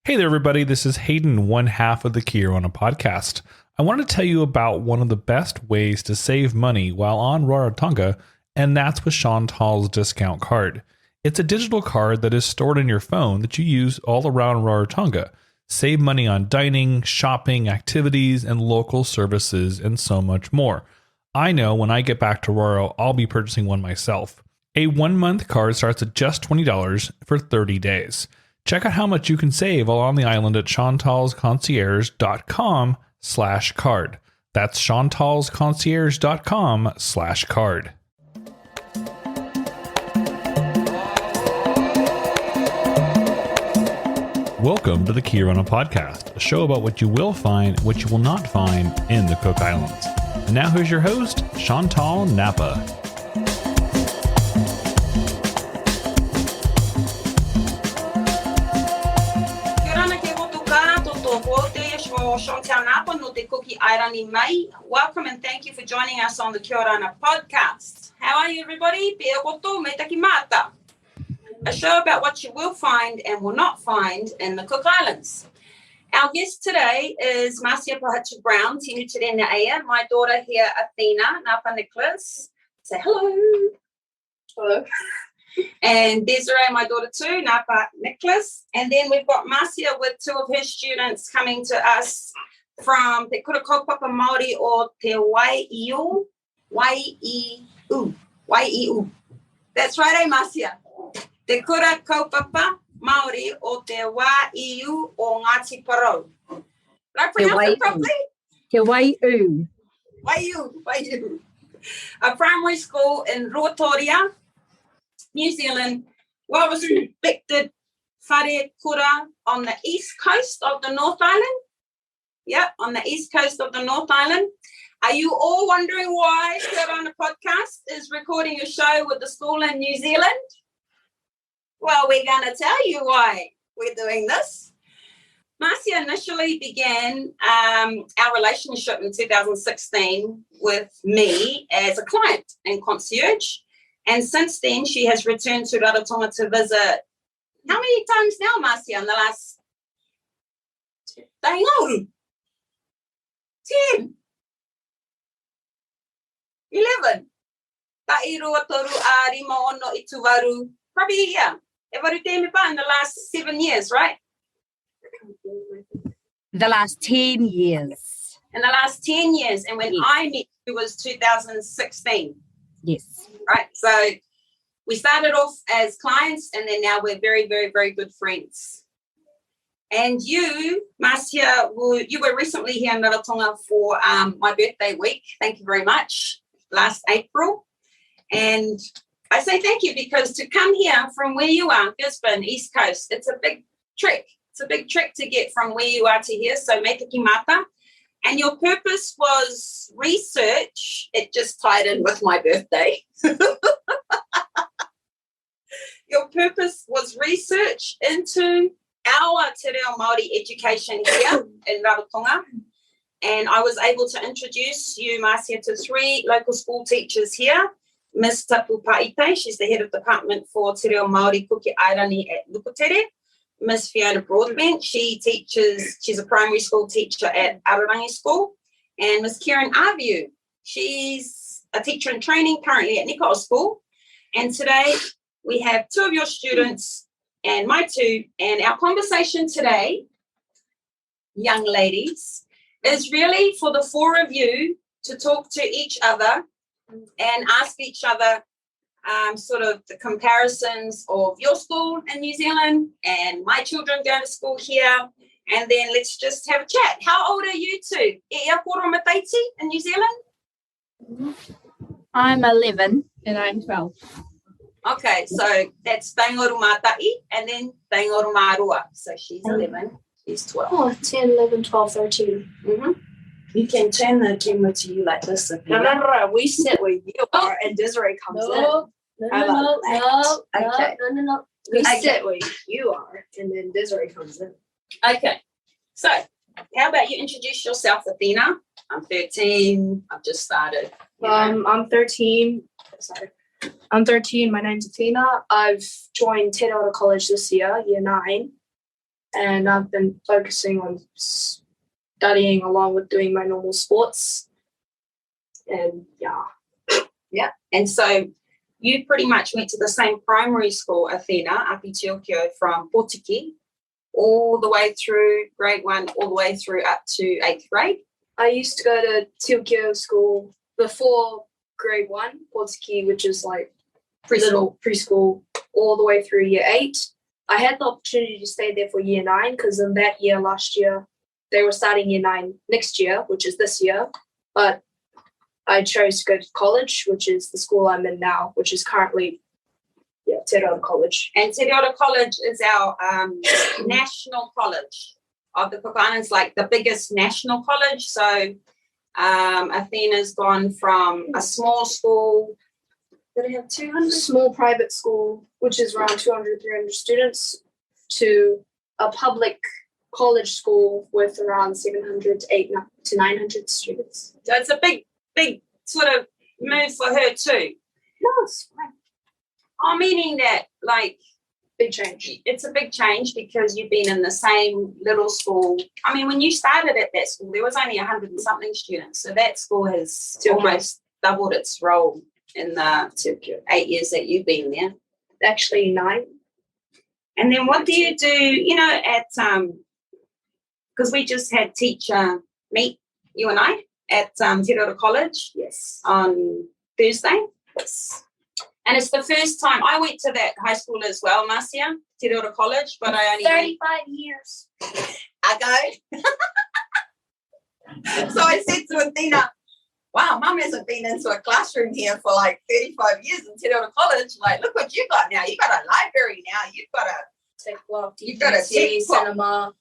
Hey there, everybody. This is Hayden, one half of the Kerenapu podcast. I want to tell you about one of the best ways to save money while on Rarotonga, and that's with Chantal's discount card. It's a digital card that is stored in your phone that you use all around Rarotonga. Save money on dining, shopping, activities, and local services, and so much more. I know when I get back to Raro, I'll be purchasing one myself. A 1-month card starts at just $20 for 30 days. Check out how much you can save while on the island at chantalsconcierge.com/card. That's chantalsconcierge.com/card. Welcome to the Kerenapu podcast, a show about what you will find, what you will not find in the Cook Islands. And now here's your host, Chantal Napa. Chantal Napa no te kuki airani mai. Welcome and thank you for joining us on the Orana podcast. How are you, everybody? Pia koutou me taki mata. A show about what you will find and will not find in the Cook Islands. Our guest today is Marcia Pohatu-Brown, tino tēnei, my daughter here, Athena, Napa Nicholas. Say hello. Hello. And Desiree, my daughter too, Napa Nicholas. And then we've got Marcia with two of her students coming to us from Te Kura Kaupapa Māori or Te Waiū. Waiapu. That's right, eh, Marcia? Te Kura Kaupapa Māori or Te Waiū or Ngāti Porou. Did I pronounce it properly? Te Waiū. Waiū. A primary school in Rotorua, New Zealand, well respected whare kura on the east coast of the North Island. Yep, on the east coast of the North Island. Are you all wondering why Orana podcast is recording a show with the school in New Zealand? Well, we're going to tell you why we're doing this. Marcia initially began our relationship in 2016 with me as a client and concierge. And since then, she has returned to Rarotonga to visit. How many times now, Marcia, in the last 10? 11. Tairua toru a rima ono I tuvaru. Probably, yeah. In the last 7 years, right? The last 10 years. In the last 10 years. And when I met you was 2016. Yes. Right. So we started off as clients and then now we're very, very, very good friends. And you, Marcia, you were recently here in Rarotonga for my birthday week. Thank you very much. Last April. And I say thank you because to come here from where you are, Gisborne, East Coast, it's a big trek. It's a big trek to get from where you are to here. So me taki mata. And your purpose was research. It just tied in with my birthday. Your purpose was research into our Te Reo Māori education here in Rarotonga. And I was able to introduce you, Marcia, to 3 local school teachers here. Ms. Tapu Paite, she's the head of department for Te Reo Māori Kuki Airani at Lukutere. Ms. Fiona Broadbent, she's a primary school teacher at Hikurangi School. And Ms. Karen Aviu, she's a teacher in training currently at Nicoll School. And today we have 2 of your students and my 2. And our conversation today, young ladies, is really for the 4 of you to talk to each other and ask each other sort of the comparisons of your school in New Zealand and my children going to school here. And then let's just have a chat. How old are you 2? E ia koro mataiti in New Zealand? I'm 11 and I'm 12. Okay, so that's Taingoru Mātai and then Taingoru Mārua. So she's 11, she's 12. Oh, 10, 11, 12, 13. Mm-hmm. You can turn the camera to you like this. No. We sit where you are and Desiree comes in. No. We sit where you are and then Desiree comes in. Okay, so how about you introduce yourself, Athena? I'm 13. I've just started. I'm 13. Sorry. I'm 13. My name's Athena. I've joined Te Kura College this year 9. and I've been focusing on studying along with doing my normal sports. And Yeah. And so you pretty much went to the same primary school, Athena, Api Tiokio, from Potiki, all the way through grade 1, all the way through up to 8th grade. I used to go to Tiokio school before grade 1, Potiki, which is like preschool, all the way through year 8. I had the opportunity to stay there for year 9 because in that year, last year, they were starting year 9 next year, which is this year. But I chose to go to college, which is the school I'm in now, which is currently Te Kura College. And Te Kura College is our national college of the Cook Islands, like the biggest national college. So Athena's gone from a small school. Did it have 200? Small private school, which is around 200, 300 students, to a public college school with around 700 to 900 students. So it's a big sort of move for her too. No, it's fine. Oh, meaning that, like, Big change. it's a big change because you've been in the same little school. I mean, when you started at that school, there was only 100 and something students. So that school has almost doubled its role in the 8 years that you've been there. Actually, 9. And then what do you do, at, because we just had teacher meet, you and I, at Te Kura College. Yes. On Thursday. Yes. And it's the first time, I went to that high school as well, Marcia, Te Kura College, but I only 35 years. ago. So I said to Athena, wow, Mum hasn't been into a classroom here for like 35 years in Te Kura College. Like, look what you got now. You've got a library now. You've got a Tech block, You've got a tech block. cinema,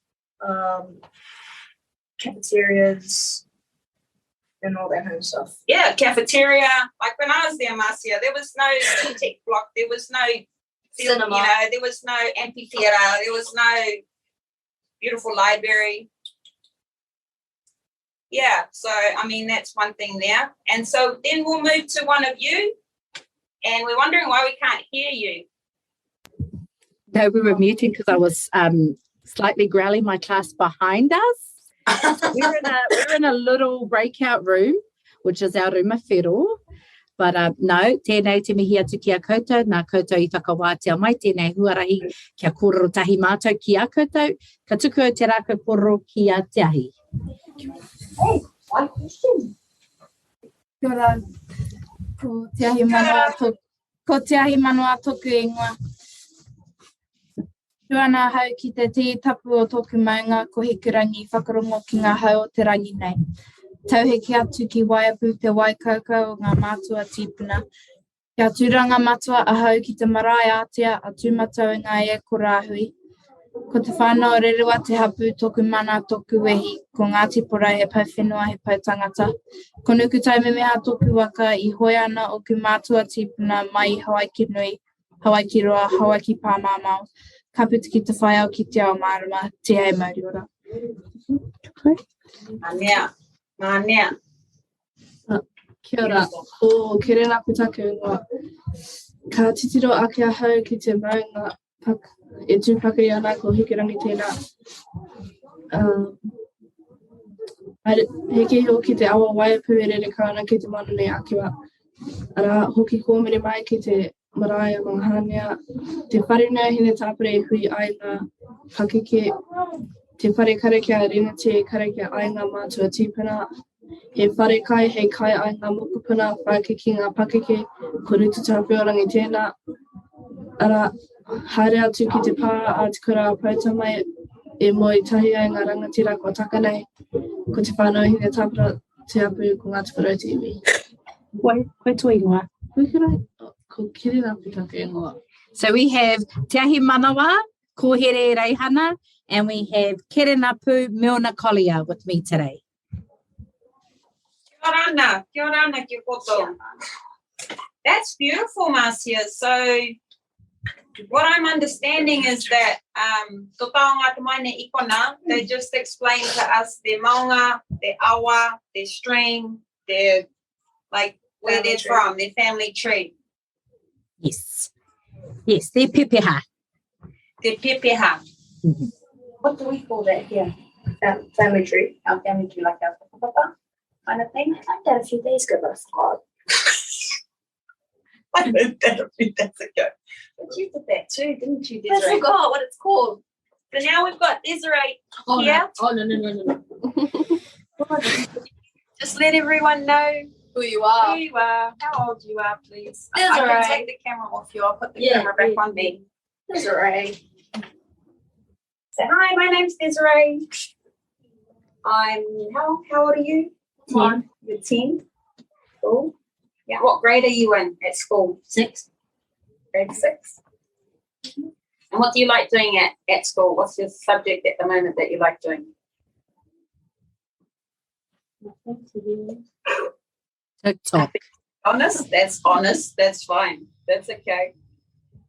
cafeterias, and all that kind of stuff. Yeah, cafeteria. Like when I was there, Marcia, there was no tech block. There was no field, Cinema. there was no amphitheatre. There was no beautiful library. Yeah, so, I mean, that's one thing there. And so then we'll move to one of you, and we're wondering why we can't hear you. No, we were muting because I was slightly growling my class behind us. We're in a little breakout room, which is our ruma whiro. But no, tēnei te mihi atu ki a koutou, nā koutou I whakawātea mai, tēnei huarahi kia kōrero tahi mātou ki a koutou, ka tuku o te rākau kōrero ki a te ahi. Hey, one question. Kia ora, ko te Ahimanawa toku ingoa. Tuana hau ki te tapu o tōku maunga ko Hikurangi whakarongo ki ngā hau o te rangi nei. Tauheki atu ki Waiapu te Waikaukau o ngā mātua tīpuna. Kia tūranga matua a hau ki te marae ātea a tūmatau i ngā e korāhui. Ko te whānau rerewa te hapu tōku mana tōku wehi, ko Ngāti Porou he pau whenua he pau tangata. Ko nuku taumemeha tōku waka I hoi ana o ku mātua tīpuna mai I Hawaii ki nui, Hawaii ki roa, Hawaii ki pāmāmau. Ka puta ki te whai au ki te ao mārama, te hei mauri ora. Mānea. Kia ora, o Kerenapu taku ingoa. Ka titiro ake a hau ki te maunga e tūpakari ana ko Hikurangi tēnā. Heke ho ki te awa Waiapu e rere kawana ki te mana nei akiwa. Ara hoki kōmere mai ki te marae o mga hānea. Te wharenau hine tāpere e hui ai ngā pakeke. Te whare karakia ringa te karakia ai ngā mātua tīpuna. He whare kai, hei kai ai ngā mokupuna, whaake ki ngā pakeke, ko rutu tāpiorangi tēnā. Ara, haere atu ki te pā a te kura pauta mai e moi tahi ai ngā rangatira ko taka nei. Ko te whānau hine tāpura te apu ko Ngāti Porou te iwi. Koe tō ingoa. Ko Kerenapu taku ingoa. So we have Te Ahimanawa Reihana-Kohere, and we have Kerenapu Milner-Collier with me today. Orana, kia orana ki koutou. That's beautiful, Marcia. So what I'm understanding is that tō taonga mai ne ikona, they just explained to us their maunga, their awa, their stream, their, like, where they're from, their family tree. Yes. Yes, they're pepeha. Their pepeha. Mm-hmm. what do we call that here? Family tree. Our family tree, like our whakapapa kind of thing. I learned that a few days ago, but I forgot. I learned that a few days ago. But you did that too, didn't you, I Desiree? forgot what it's called. So now we've got Desiree here. No. Just let everyone know Who you who are. you are, how old you are, please. I Desiree. can take the camera off you. I'll put the camera back on me. Desiree. So, hi, my name's Desiree. I'm, how old are you? 10. You're 10. Cool. Yeah. What grade are you in at school? 6. Grade 6. And what do you like doing at school? What's your subject at the moment that you like doing? TikTok. Honest? That's honest. That's fine. That's okay.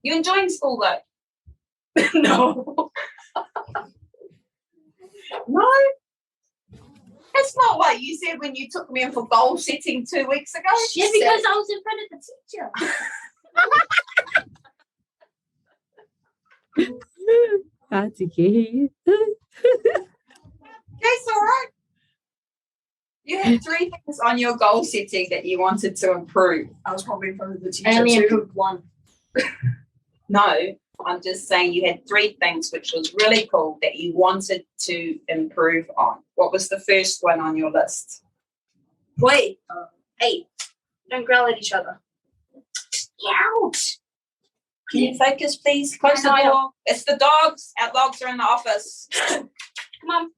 You enjoying school though? No. No? That's not what you said when you took me in for goal setting 2 weeks ago. Yeah, because I was in front of the teacher. That's okay. That's all right. You had 3 things on your goal setting that you wanted to improve. I was probably in front of the I teacher only too. improved one. No, I'm just saying you had 3 things which was really cool that you wanted to improve on. What was the first one on your list? Wait. 8. Don't growl at each other. Out. Can you focus, please? Close the door. It's the dogs. Our dogs are in the office. Come on.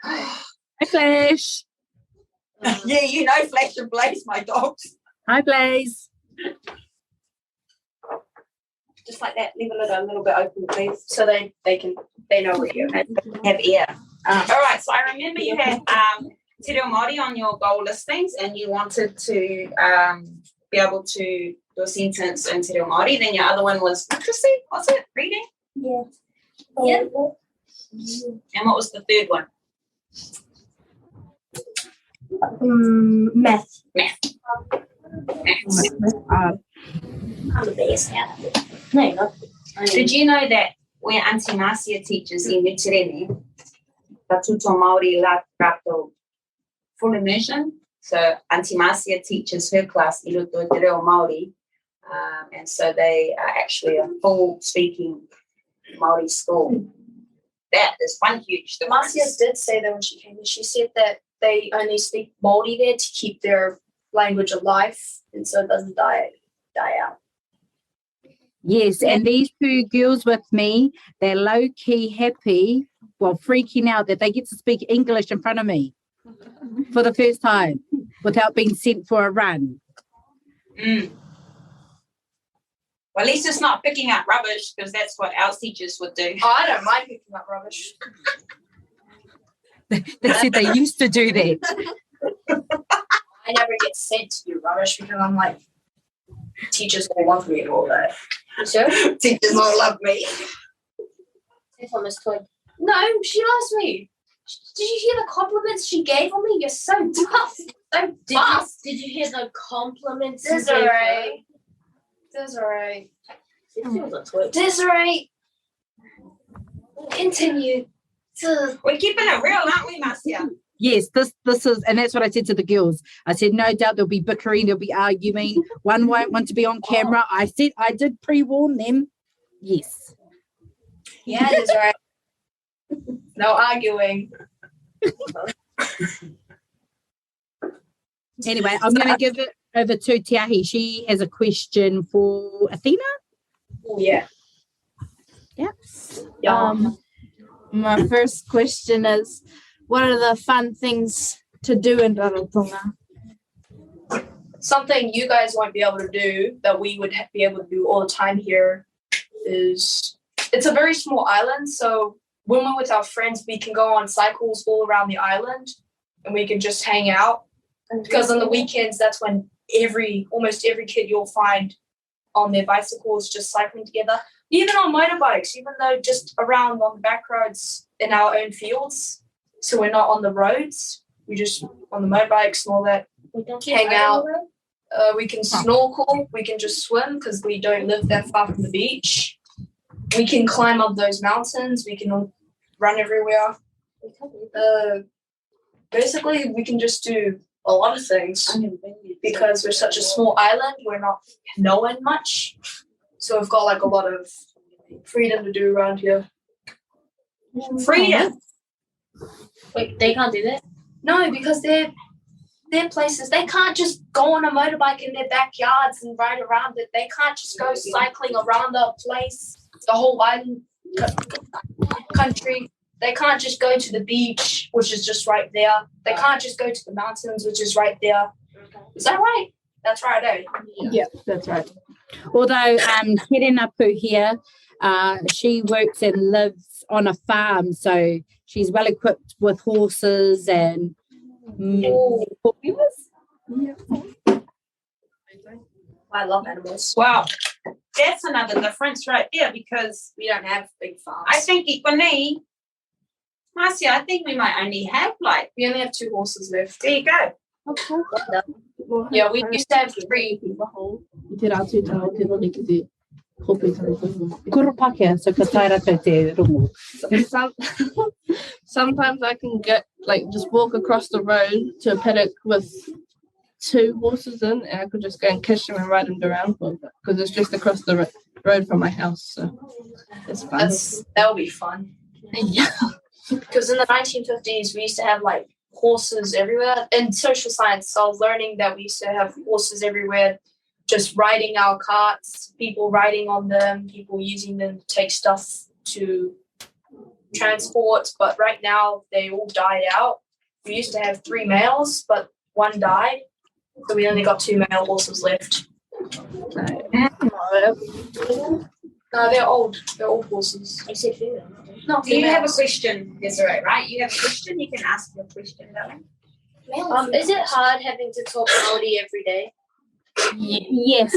Hi, Flash. Yeah, you know Flash and Blaze, my dogs. Hi, Blaze. Just like that. Leave it a little bit open, please. So they know where you're at. Have air. All right. So I remember you had Te Reo Māori on your goal listings, and you wanted to be able to do a sentence in Te Reo Māori. Then your other one was literacy. Was it reading? Yeah. Yeah. And what was the third one? Math. Maths. I'm the best at it. No, you're not. Did you know that where Auntie Marcia teaches in Utirene, ka tuto Māori la kato full immersion? So Auntie Marcia teaches her class i roto i te reo Māori, and so they are actually a full speaking Māori school. That is one huge difference. Marcia did say that when she came in. She said that they only speak Māori there to keep their language alive, and so it doesn't die out. Yes, and these 2 girls with me, they're low-key happy, well, freaking out that they get to speak English in front of me for the first time without being sent for a run. Mm. Well, at least it's not picking up rubbish, because that's what our teachers would do. Oh, I don't mind picking up rubbish. They said they used to do that. I never get sent to do rubbish because I'm like, teachers all love me and all that. So Teachers all love me. no, she loves me. Did you hear the compliments she gave on me? You're so tough. So fast. Did you hear the compliments? Desiree. Desiree. Continue. We're keeping it real, aren't we, Marcia? Yes, this is, and that's what I said to the girls. I said, no doubt there'll be bickering, there'll be arguing. One won't want to be on camera. I said, I did pre-warn them. Yes. Yeah, Desiree. No arguing. Anyway, I'm going to give it over to Te Ahi. She has a question for Athena. Oh, yeah. Yeah. My first question is, what are the fun things to do in Rarotonga? Something you guys won't be able to do that we would be able to do all the time here is, it's a very small island, so when we're with our friends, we can go on cycles all around the island and we can just hang out. Because on the weekends, that's when almost every kid you'll find on their bicycles just cycling together. Even on motorbikes, even though just around on the back roads in our own fields. So we're not on the roads. We just on the motorbikes and all that. Hang out. We can snorkel. We can just swim because we don't live that far from the beach. We can climb up those mountains. We can run everywhere. Basically, we can just do a lot of things because we're such a small island. We're not known much, so we've got like a lot of freedom to do around here. Freedom. Wait, they can't do that? No, because they're places. They can't just go on a motorbike in their backyards and ride around it. They can't just go cycling around the place, the whole island country. They can't just go to the beach, which is just right there. They can't just go to the mountains, which is right there. Is that right? That's right, eh? Yeah, that's right. Although Kerenapu here, she works and lives on a farm, so she's well equipped with horses and four-wheelers. I love animals. Wow. That's another difference right there because We don't have big farms. I think Ikone, Marcia, I think we might only have like, We only have 2 horses left. there you go. Yeah, we used to have 3. Te rā tūtara te roni ki te hopu tara rungu. Kura Pākehā, so ka taira kau te rungu. Sometimes I can just walk across the road to a paddock with 2 horses in, and I could just go and catch them and ride them around because it's just across the road from my house. So it's fun. That would be fun. Yeah. Because in the 1950s, we used to have like horses everywhere. In social science, I was learning that we used to have horses everywhere, just riding our carts, people riding on them, people using them to take stuff to transport. But right now, they all died out. We used to have 3 males, but 1 died. So we only got 2 male horses left. No, they're old. They're old horses. I said female. No, Do you have a females. question, Desiree, right? You have a question, you can ask your question, darling. Is it hard having to talk Māori every day? Yes.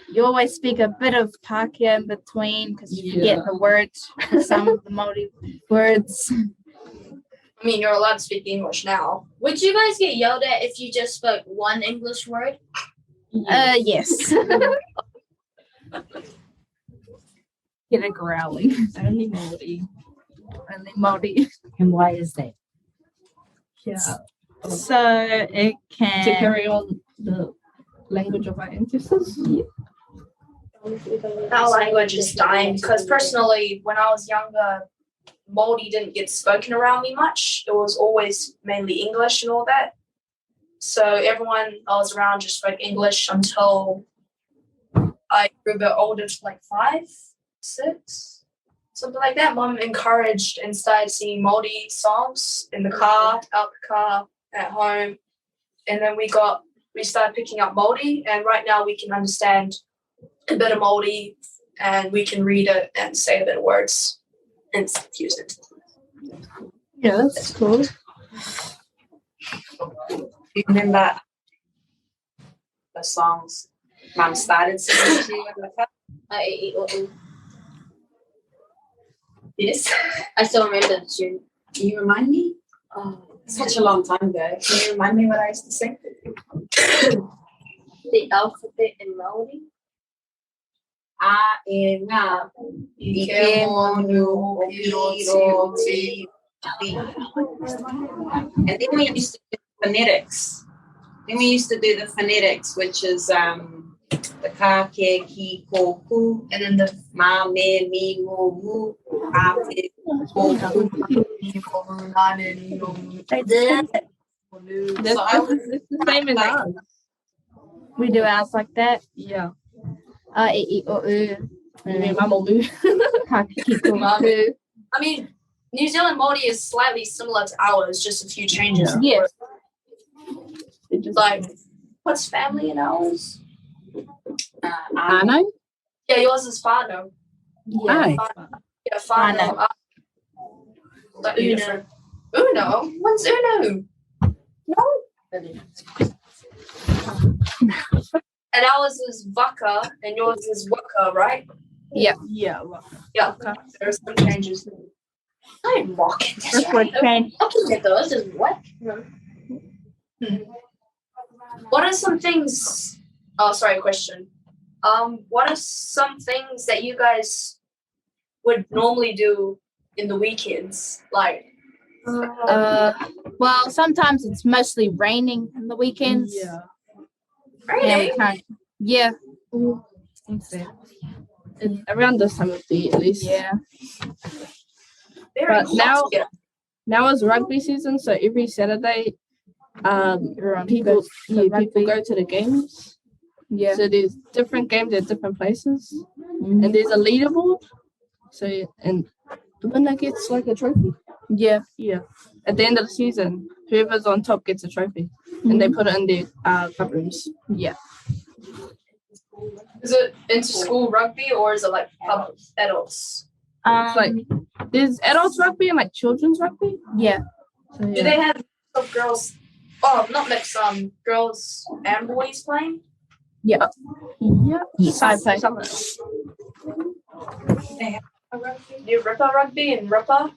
You always speak a bit of Pākehā in between because you forget the words, some of the Māori words. I mean, you're allowed to speak English now. Would you guys get yelled at if you just spoke one English word? Yes. Get a growling. Only Māori. Only Māori. And why is that? Yeah. So it To can. carry on the language of our ancestors? Our language is dying because personally, when I was younger, Māori didn't get spoken around me much. It was always mainly English and all that. So everyone I was around just spoke English until I grew a bit older, to like 5, 6, something like that. Mum encouraged and started singing Māori songs in the car, out the car, at home. And then we started picking up Māori, and right now we can understand a bit of Māori and we can read it and say a bit of words and use it. Yeah, that's cool. Do you remember the songs Mum started singing to you in the car? Yes. I still remember the tune. Can you remind me? Oh, such a long time ago. Can you remind me what I used to sing? The alphabet in Māori. Athena, Ike monu, Okiro, Ti, Ti. And then we used to do phonetics. Which is the ka, ke, ki, ko, ku, And then the ma, me, mi, mo, mu, a, te, ko, ku. That's So I was it's the same as like- ours. We do ours like that. Yeah. E, I, O, U. Mamalu. Ka, ki, ko, ku. I mean, New Zealand Māori is slightly similar to ours, just a few changes. Yes. Like, what's family in ours? Ano? Yeah, yours is whānau. Aye. Yeah, whānau. Like Uno. Uno? What's Uno? No. And ours is waka, and yours is waka, right? Yeah. Yeah. There are some changes. I'm walking. That's what changed. Okay, those is what? What are some things? Oh, sorry, question. What are some things that you guys would normally do in the weekends? Like, Well, sometimes it's mostly raining on the weekends. Yeah. Yeah, we can't. Yeah. Around this time of the year, at least. Yeah. very But hot here. now is rugby season, so every Saturday, Everyone people goes to rugby. go to the games. Yeah. So there's different games at different places, and there's a leaderboard. So and the winner gets like a trophy. Yeah. Yeah. At the end of the season, whoever's on top gets a trophy, and they put it in their club rooms. Yeah. Is it inter-school rugby or is it like adults? It's like there's adults rugby and like children's rugby. Yeah. So, Do they have girls? Oh, not mixed. Girls and boys playing. Yeah. Yes. I play. Do Ripper rugby and Ripper?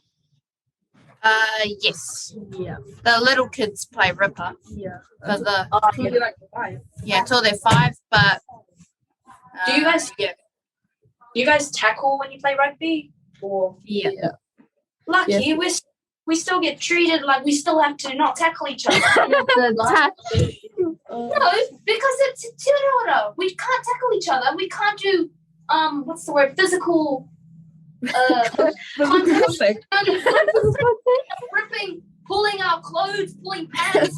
Yes. Yeah. The little kids play Ripper. Yeah. But the You're like 5. till they're 5, but Do you guys tackle when you play rugby? Or yeah. lucky we still get treated like we still have to not tackle each other. The No, because it's tino. We can't tackle each other. We can't do what's the word? Physical contact. Ripping, pulling our clothes, pulling pants.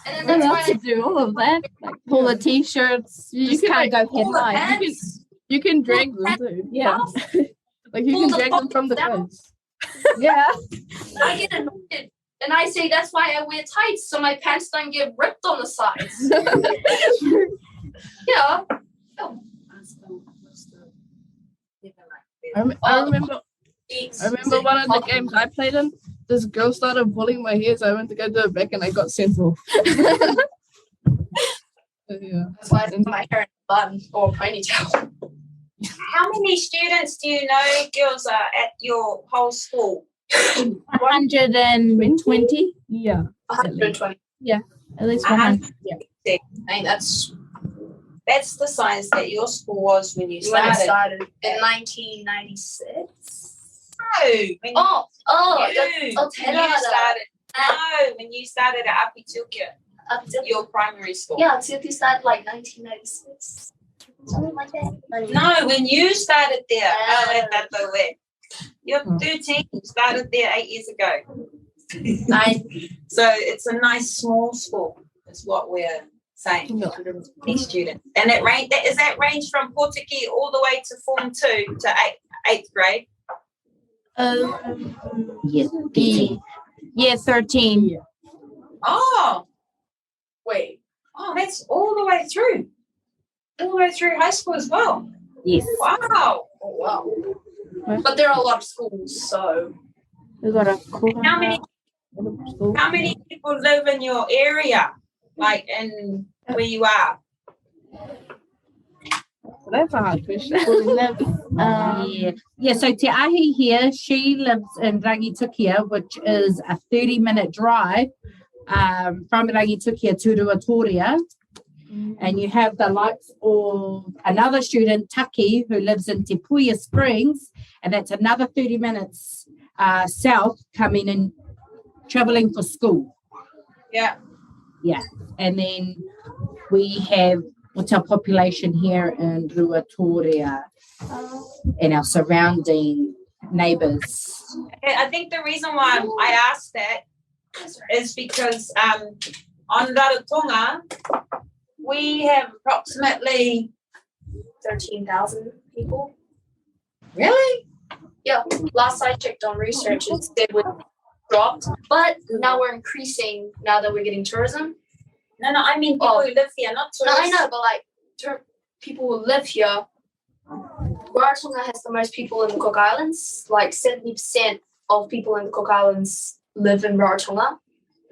And then that's to why do all of that. Like pull the t-shirts. You just can't go head pull the high. pants. You can drag them too. Yeah. Like you Pull can the drag them from the down. clothes. Yeah. I get annoyed. And I say that's why I wear tights so my pants don't get ripped on the sides. Yeah. I remember one of the games I played in. This girl started pulling my hair, so I went to go do it back, and I got sent off. Yeah. That's why I put my hair in a bun or a ponytail. How many students do you know, girls, are at your whole school? 120. Yeah. 120. At least 100. Yeah. I mean, That's the size that your school was when you when I started. started in 1996. No, when Oh, you Athena. started. No, when you started at Apitukia, your primary school. Yeah, Tūtaki started like 1996. Something like that. No, when you started there. Ah. You're 13. You started there 8 years ago. Nine. So it's a nice small school. Is what we're saying. 120 students, and it range from Potiki all the way to Form 2 to 8th grade. Yeah, 13. Yeah. Oh, Wait. that's all the way through. All the way through high school as well. Yes. Wow. Oh, wow. But there are a lot of schools, so. We got a How many people live in your area? Like in where you are? That's a hard question. So Te Ahi here, she lives in Rangitukia, which is a 30-minute drive from Rangitukia to Ruatoria. And you have the likes of another student, Taki, who lives in Te Puia Springs, and that's another 30 minutes south coming and traveling for school. Yeah. And then we have what's our population here in Ruatoria and our surrounding neighbours. I think the reason why I asked that is because on Rarotonga, we have approximately 13,000 people. Really? Yeah. Last I checked on research, it said we dropped, but now we're increasing now that we're getting tourism. No, I mean people who live here, not No, tourists. I know, but like people who live here, Rarotonga has the most people in the Cook Islands. Like 70% of people in the Cook Islands live in Rarotonga,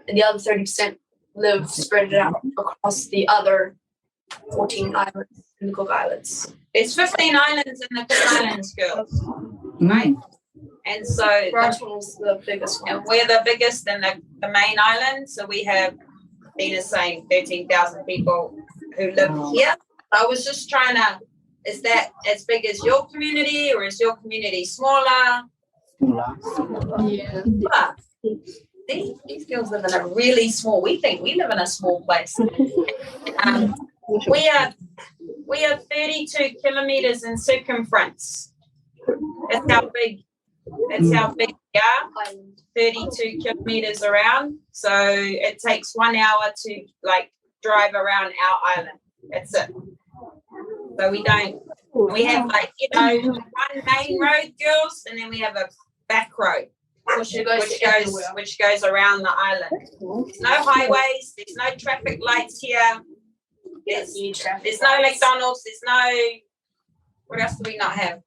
and the other 30% live spread out across the other 14 islands in the Cook Islands. There's 15 islands in the Cook Islands, girls. Right? And so Rarotonga's the biggest one. and we're the biggest in the main island. So we have Athena's saying 13,000 people who live here. I was just trying to Is that as big as your community, or is your community smaller? Yeah. But these girls live in a really small. We think we live in a small place. We are 32 kilometers in circumference. That's how big. That's how big we are. 32 kilometers around. So it takes 1 hour to drive around our island. That's it. So we have one main road, girls, and then we have a back road which goes around the island. There's no highways, there's no traffic lights here. There's no McDonald's, there's no, what else do we not have?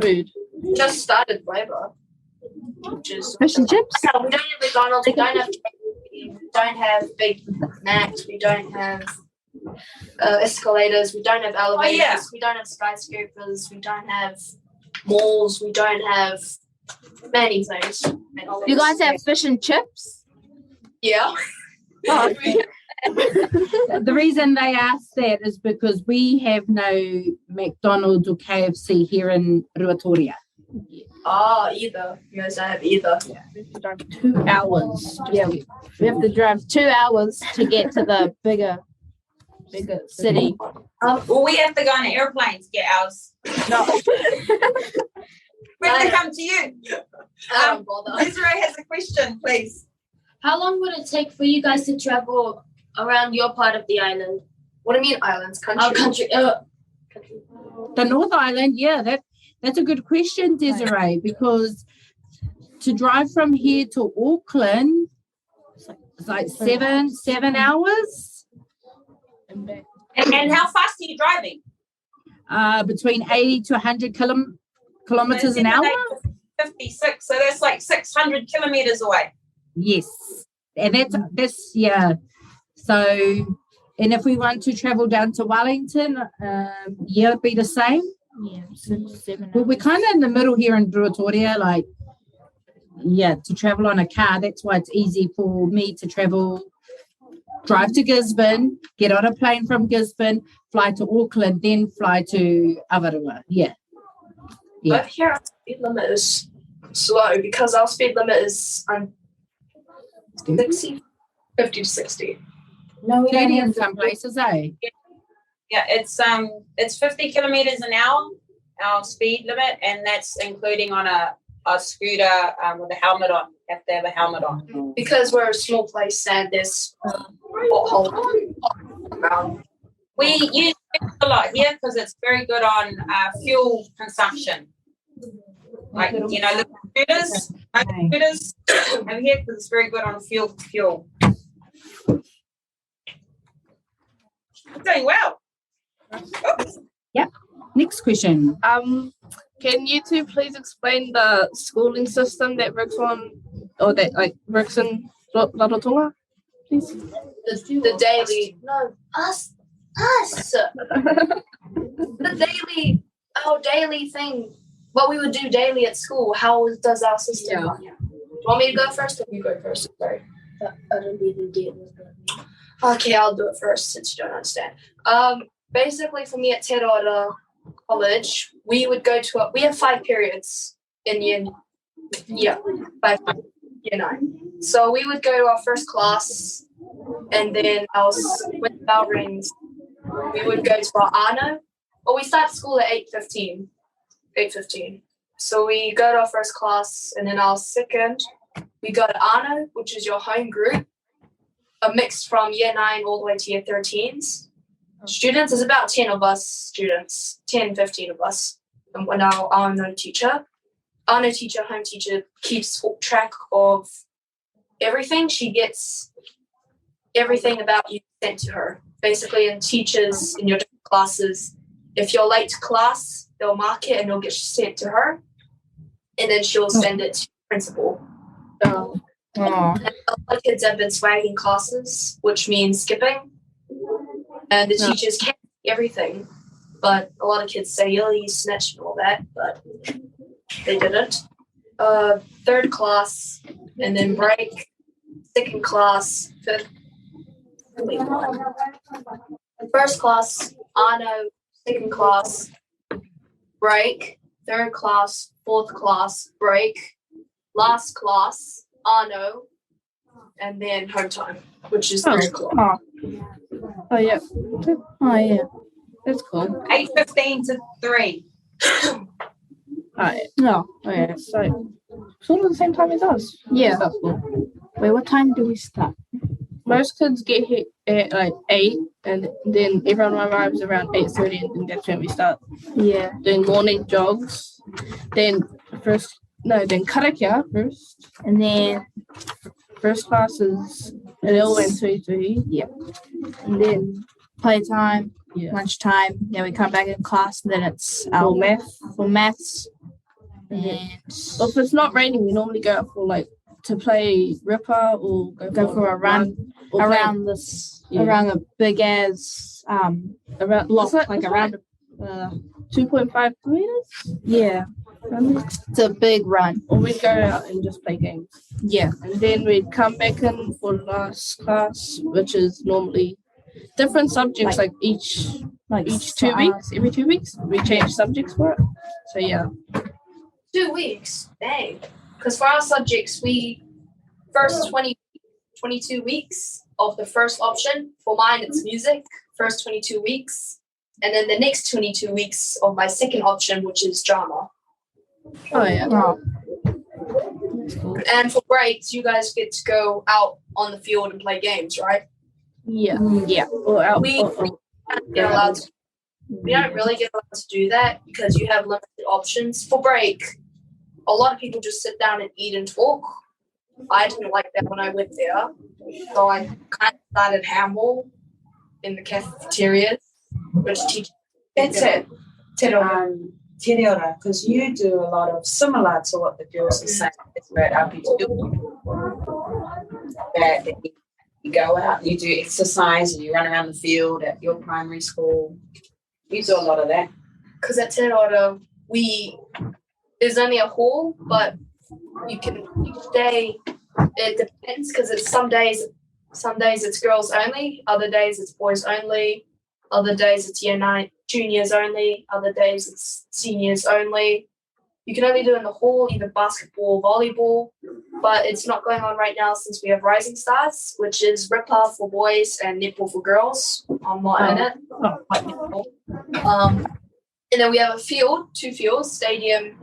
Food. Just started Flavor, which is Fish and chips. we don't have McDonald's, we don't have Big Macs, we don't have escalators, we don't have elevators, we don't have skyscrapers, we don't have malls, we don't have many things. You guys have fish and chips? Yeah. Oh, The reason they ask that is because we have no McDonald's or KFC here in Ruatoria. Either. You guys don't have either. Yeah. 2 hours. yeah, we have to drive 2 hours to get to the bigger city. Well, we have to go on an airplane to get ours. No. We have to come to you. I don't bother. Desiree has a question, please. How long would it take for you guys to travel around your part of the island? What do you mean islands? Country? Our country. The North Island, yeah, that's a good question, Desiree, because to drive from here to Auckland, it's like 7 hours. And how fast are you driving? Between 80 to 100 kilometers an hour. 56, so that's like 600 kilometers away. Yes, and that's yeah. So, and if we want to travel down to Wellington, it'd be the same. Yeah, 6, 7 Well, we're kind of in the middle here in Ruatoria, to travel on a car. That's why it's easy for me to drive to Gisborne, get on a plane from Gisborne, fly to Auckland, then fly to Avarua. Yeah. But here our speed limit is slow because our speed limit is 50 to 60. No, we 30 in some places, eh? Yeah, it's 50 kilometers an hour, our speed limit, and that's including on a scooter with a helmet on. You have to have a helmet on. Because we're a small place and there's around. We use it a lot here because it's very good on fuel consumption. Like, little scooters over here because it's very good on fuel. Doing well. Oops. Next question. Can you two please explain the schooling system that works works in Rarotonga, please? The daily, no, us. Our daily thing, what we would do daily at school. How does our system run? Do you want me to go first or you go first? Sorry. I don't even get it. Okay, I'll do it first since you don't understand. Basically for me at Te Rora College, we would go to we have 5 periods in year 9. So we would go to our first class and then with bell rings, we would go to our Ano. Well, we start school at 8:15. So we go to our first class and then our second, we go to Ano, which is your home group, a mix from year 9 all the way to year 13s. Students, there's about 10 of us students, 10, 15 of us. And when our Ano teacher, home teacher, keeps track of everything. She gets everything about you sent to her, basically, and teachers in your different classes. If you're late to class, they'll mark it and it'll get sent to her, and then she'll send it to the principal. And a lot of kids have been swagging classes, which means skipping. And the teachers can't see everything, but a lot of kids say, "Oh, you snitched" and all that, but they didn't. Third class, and then break. Second class, fifth. First class, Ano, second class, break, third class, fourth class, break, last class, Arno, and then home time, which is 3 o'clock. Oh yeah. Oh, yeah. That's cool. 8:15 to 3. No. Oh, yeah. So sort of the same time as us. Yeah. That's cool. Wait, what time do we start? Most kids get here at like 8, and then everyone arrives around 8:30, and then that's when we start Yeah. doing morning jogs. Then karakia first, And then, first class is Reo and tūtaki. yeah. And then Playtime, yeah, lunchtime. Then we come back in class. And then it's our maths. And well, if it's not raining, we normally go out to play ripper or go for a run or around around a big as around block, it's around 2.5 meters. yeah. It's a big run. Or we'd go out and just play games. Yeah. And then we'd come back in for last class, which is normally different subjects, like each 2 weeks. Every 2 weeks, we change subjects for it. So yeah. 2 weeks, dang. Because for our subjects, we first 22 weeks of the first option. For mine, it's music, first 22 weeks. And then the next 22 weeks of my second option, which is drama. Oh yeah. Oh. And for breaks, you guys get to go out on the field and play games, right? Yeah. Yeah. Or out. We don't really get allowed to do that because you have limited options. For break, a lot of people just sit down and eat and talk. I didn't like that when I went there. So I kind of started handball in the cafeterias, which teaches. That's it. Te Reira, because you do a lot of similar to what the girls are saying. It's about RPG. That you go out, you do exercise, and you run around the field at your primary school. You do a lot of that. Because at Te Reira, there's only a hall, but you can each day. It depends because it's some days it's girls only, other days it's boys only, other days it's year 9 juniors only, other days it's seniors only. You can only do in the hall either basketball or volleyball, but it's not going on right now since we have Rising Stars, which is ripper for boys and netball for girls. I'm not in it. And then we have 2 fields, stadium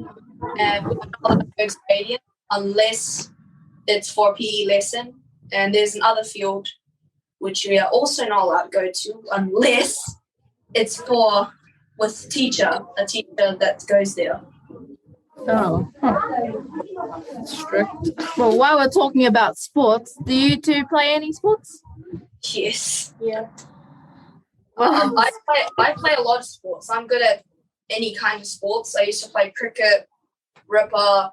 and another stadium, unless it's for a PE lesson. And there's another field which we are also not allowed to go to unless it's with a teacher that goes there. Oh. Strict. Well, while we're talking about sports, do you two play any sports? Yes. Yeah. I play a lot of sports. I'm good at any kind of sports. I used to play cricket, ripper,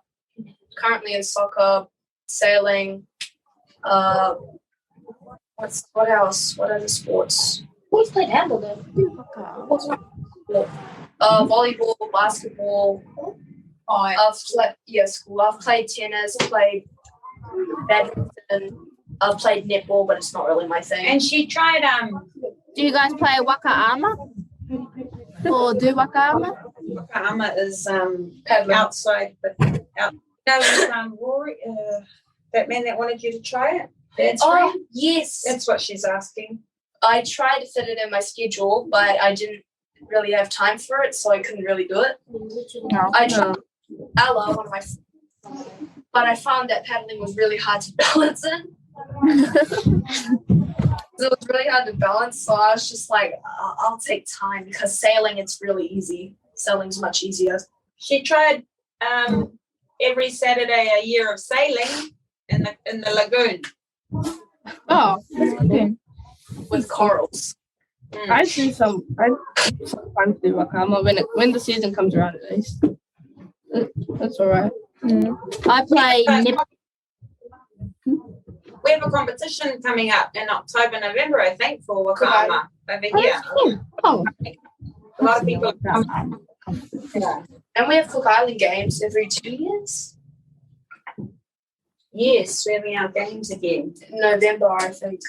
currently in soccer, sailing. What else? What other sports? Who's played handball though? Volleyball, basketball. I've played tennis, played badminton. I've played netball, but it's not really my thing. And she tried Do you guys play wakaama? Or do wakaama? Wakaama is paddling. outside, but out. Rory, that man that wanted you to try it. That's right. Yes. That's what she's asking. I tried to fit it in my schedule, but I didn't really have time for it, so I couldn't really do it. No. I tried Ella, one of my friends, but I found that paddling was really hard to balance in. It was really hard to balance, so I was just like, I'll take time because sailing, it's really easy. Sailing's much easier. She tried every Saturday a year of sailing in the lagoon. Oh, okay. With corals. I sometimes do wakama when the season comes around at least. That's all right. I play We have a competition coming up in October, November, I think, for Wakaama over here. Oh. A lot of people come. And we have Cook Island games every 2 years. Yes, we're having our games again. In November, I think.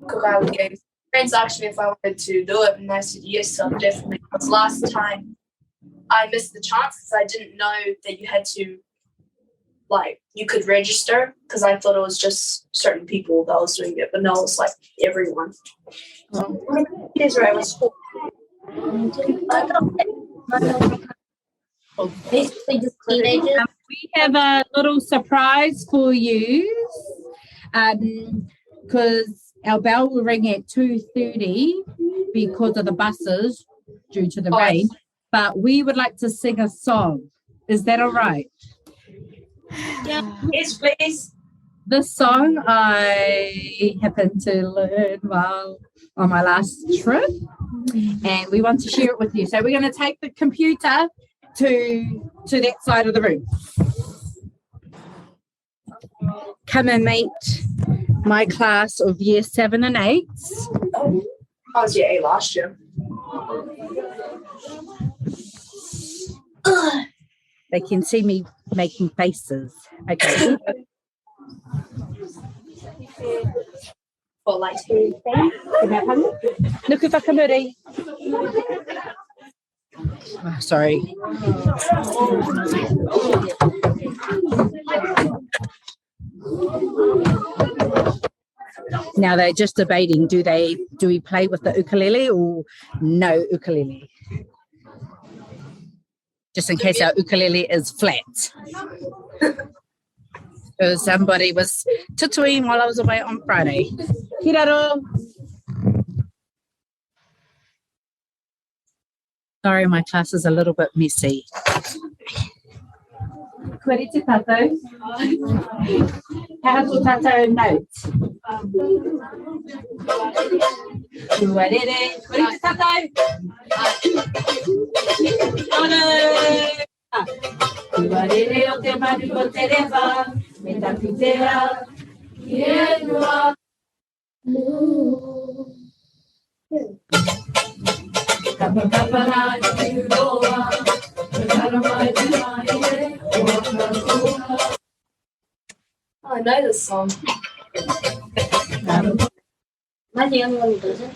Cook Island games. Friends asked me if I wanted to do it, and I said yes, so I'm definitely Because last time I missed the chance because I didn't know that you had to, like, you could register because I thought it was just certain people that was doing it, but no, it's like everyone. Desiree was 4. Basically just teenagers. We have a little surprise for you because our bell will ring at 2:30 because of the buses due to the rain, but we would like to sing a song. Is that all right? Yeah. Yes, please. This song I happened to learn while on my last trip, and we want to share it with you. So we're going to take the computer to that side of the room. Come and meet my class of year 7 and 8. I was year 8 last year. They can see me making faces. Okay. For like Nuku whakamuri. Oh, sorry. Now they're just debating, do we play with the ukulele or no ukulele? Just in case our ukulele is flat. Because somebody was tutuing while I was away on Friday. Kiraro. Sorry, my class is a little bit messy. Kwere te tātou. How to tātou notes? Kwere te tātou. Kwere o te manu o te rewa, me taku te a, e rua. Kapa kapa na te roa, I know this song. Am I the only one who does it?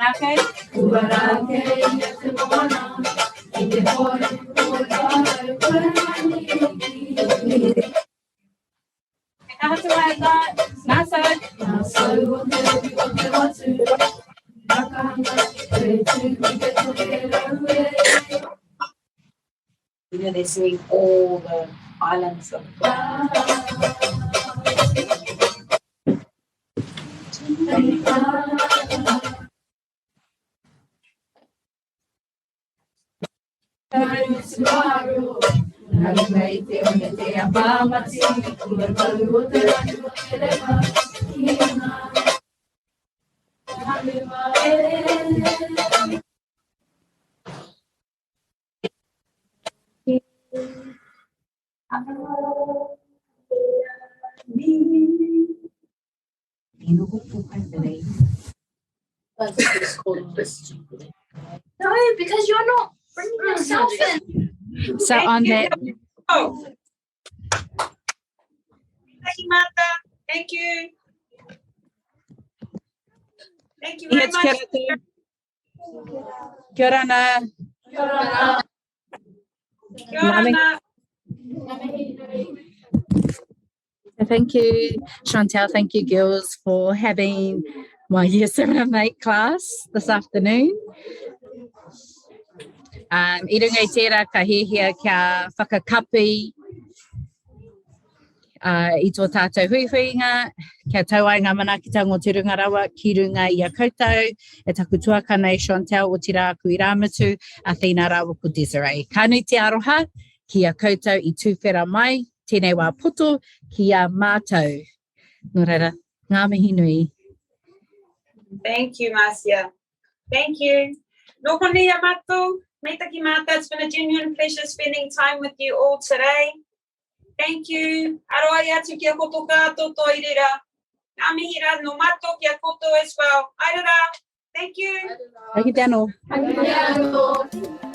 Okay. You know, they're seeing all the islands of No, because you're not bringing yourself in. So on that, Oh. Thank you, Martha. Thank you. Thank you very it's much. Kia ora. Kia ora. Thank you, Chantal. Thank you, girls, for having my year 7 and 8 class this afternoon. I runga I tērā ka hihia kia whakakapi I tō tātou huihuinga, kia tauai ngā manaakitanga o te rungarawa ki runga I a koutou, e taku tuaka nei Chantal o te rā kui rāmatu, Athena rāwa ko Desiree. Ka nui te aroha, ki a koutou I tūwhera mai, tēnei wā poto, ki a mātou. Nō reira, ngā mihi nui. Thank you, Marcia. Thank you. Nō konei a mātou. Mei taki mātou. It's been a genuine pleasure spending time with you all today. Thank you. Aroa I atu kia koto kātou tō I reira. Ngā mihi rā no mātou kia koto as well. Airara. Thank you. Raki tēnō. Thank you.